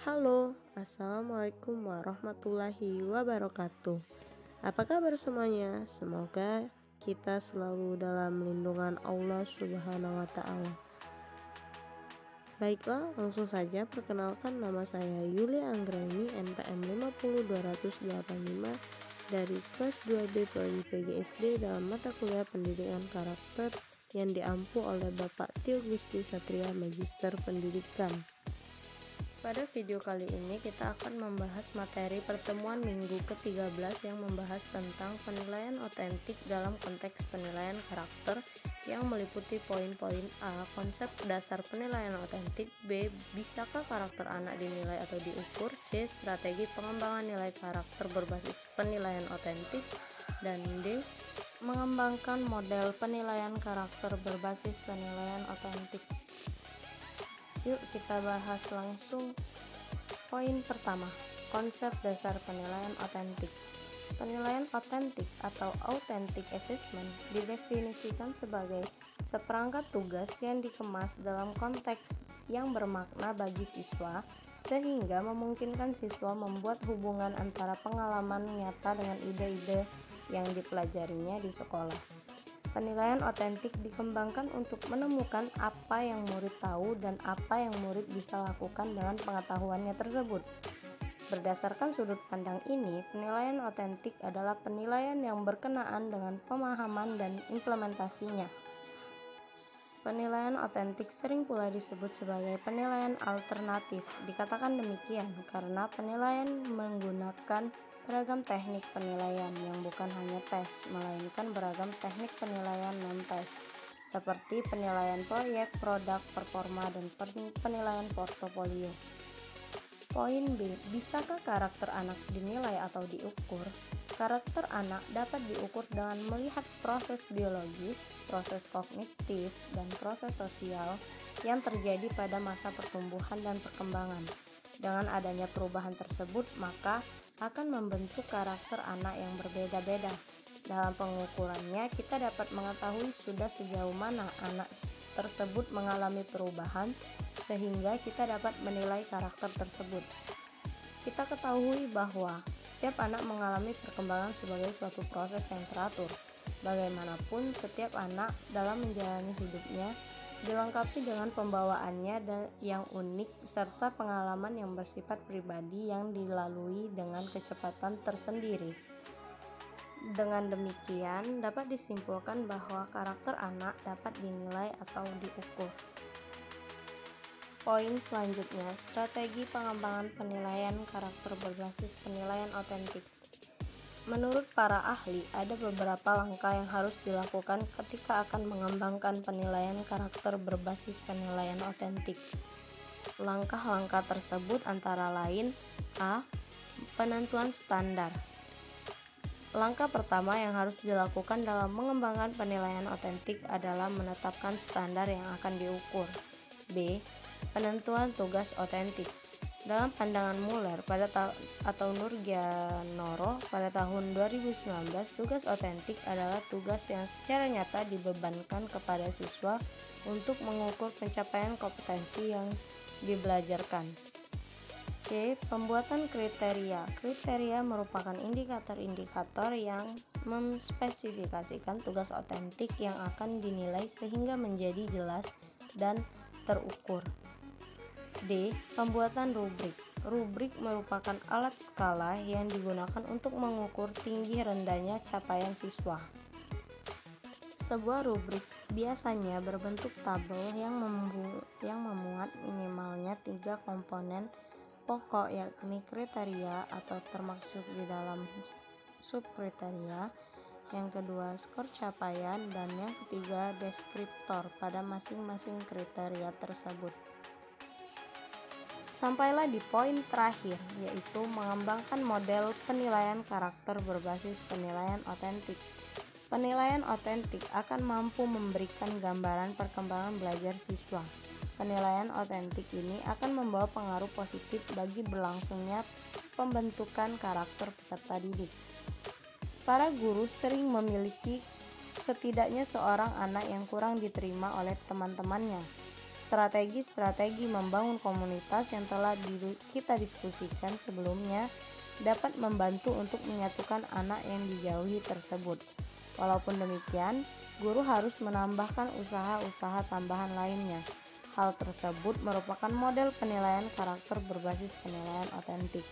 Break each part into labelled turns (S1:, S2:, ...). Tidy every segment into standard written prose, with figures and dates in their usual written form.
S1: Halo, Assalamualaikum warahmatullahi wabarakatuh. Apa kabar semuanya? Semoga kita selalu dalam lindungan Allah Subhanahu wa Ta'ala. Baiklah, langsung saja perkenalkan, nama saya Yuli Anggraini, NPM 50285 dari kelas 2B Prodi PGSD dalam mata kuliah Pendidikan Karakter yang diampu oleh Bapak Tio Gusti Satria, Magister Pendidikan. Pada video kali ini kita akan membahas materi pertemuan minggu ke-13 yang membahas tentang penilaian otentik dalam konteks penilaian karakter yang meliputi poin-poin A. Konsep dasar penilaian otentik, B. Bisakah karakter anak dinilai atau diukur, C. Strategi pengembangan nilai karakter berbasis penilaian otentik, dan D. Mengembangkan model penilaian karakter berbasis penilaian otentik. Yuk kita bahas langsung. Poin pertama, konsep dasar penilaian otentik. Penilaian otentik atau authentic assessment didefinisikan sebagai seperangkat tugas yang dikemas dalam konteks yang bermakna bagi siswa sehingga memungkinkan siswa membuat hubungan antara pengalaman nyata dengan ide-ide yang dipelajarinya di sekolah. Penilaian otentik dikembangkan untuk menemukan apa yang murid tahu dan apa yang murid bisa lakukan dengan pengetahuannya tersebut. Berdasarkan sudut pandang ini, penilaian otentik adalah penilaian yang berkenaan dengan pemahaman dan implementasinya. Penilaian otentik sering pula disebut sebagai penilaian alternatif. Dikatakan demikian karena penilaian menggunakan beragam teknik penilaian yang bukan hanya tes, melainkan beragam teknik penilaian non-tes, seperti penilaian proyek, produk, performa, dan penilaian portofolio. Poin B. Bisakah karakter anak dinilai atau diukur? Karakter anak dapat diukur dengan melihat proses biologis, proses kognitif, dan proses sosial yang terjadi pada masa pertumbuhan dan perkembangan. Dengan adanya perubahan tersebut, maka akan membentuk karakter anak yang berbeda-beda. Dalam pengukurannya, kita dapat mengetahui sudah sejauh mana anak tersebut mengalami perubahan, sehingga kita dapat menilai karakter tersebut. Kita ketahui bahwa setiap anak mengalami perkembangan sebagai suatu proses yang teratur. Bagaimanapun, setiap anak dalam menjalani hidupnya dilengkapi dengan pembawaannya yang unik serta pengalaman yang bersifat pribadi yang dilalui dengan kecepatan tersendiri. Dengan demikian, dapat disimpulkan bahwa karakter anak dapat dinilai atau diukur. Poin selanjutnya, strategi pengembangan penilaian karakter berbasis penilaian otentik. Menurut para ahli, ada beberapa langkah yang harus dilakukan ketika akan mengembangkan penilaian karakter berbasis penilaian otentik. Langkah-langkah tersebut antara lain: A. Penentuan standar. Langkah pertama yang harus dilakukan dalam mengembangkan penilaian otentik adalah menetapkan standar yang akan diukur. B. Penentuan tugas otentik. Dalam pandangan Muller atau Nurgianoro pada tahun 2019, tugas otentik adalah tugas yang secara nyata dibebankan kepada siswa untuk mengukur pencapaian kompetensi yang dibelajarkan. C. Pembuatan kriteria. Kriteria merupakan indikator-indikator yang memspesifikasikan tugas otentik yang akan dinilai sehingga menjadi jelas dan terukur. D. Pembuatan rubrik. Rubrik merupakan alat skala yang digunakan untuk mengukur tinggi rendahnya capaian siswa. Sebuah rubrik biasanya berbentuk tabel yang memuat minimalnya 3 komponen pokok, yakni kriteria atau termasuk di dalam subkriteria, yang kedua skor capaian, dan yang ketiga deskriptor pada masing-masing kriteria tersebut. Sampailah di poin terakhir, yaitu mengembangkan model penilaian karakter berbasis penilaian otentik. Penilaian otentik akan mampu memberikan gambaran perkembangan belajar siswa. Penilaian otentik ini akan membawa pengaruh positif bagi berlangsungnya pembentukan karakter peserta didik. Para guru sering memiliki setidaknya seorang anak yang kurang diterima oleh teman-temannya. Strategi-strategi membangun komunitas yang telah kita diskusikan sebelumnya dapat membantu untuk menyatukan anak yang dijauhi tersebut. Walaupun demikian, guru harus menambahkan usaha-usaha tambahan lainnya. Hal tersebut merupakan model penilaian karakter berbasis penilaian otentik.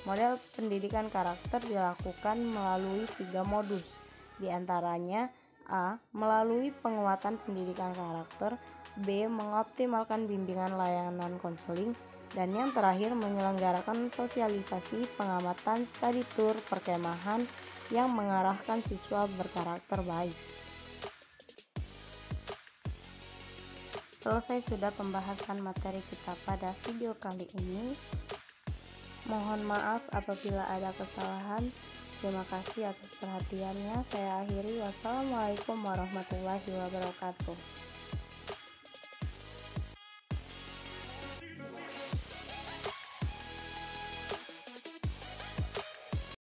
S1: Model pendidikan karakter dilakukan melalui 3 modus, di antaranya A. Melalui penguatan pendidikan karakter, B. Mengoptimalkan bimbingan layanan konseling, dan yang terakhir menyelenggarakan sosialisasi, pengamatan, study tour, perkemahan yang mengarahkan siswa berkarakter baik. Selesai sudah pembahasan materi kita pada video kali ini. Mohon maaf apabila ada kesalahan. Terima kasih atas perhatiannya. Saya akhiri. Wassalamualaikum warahmatullahi wabarakatuh.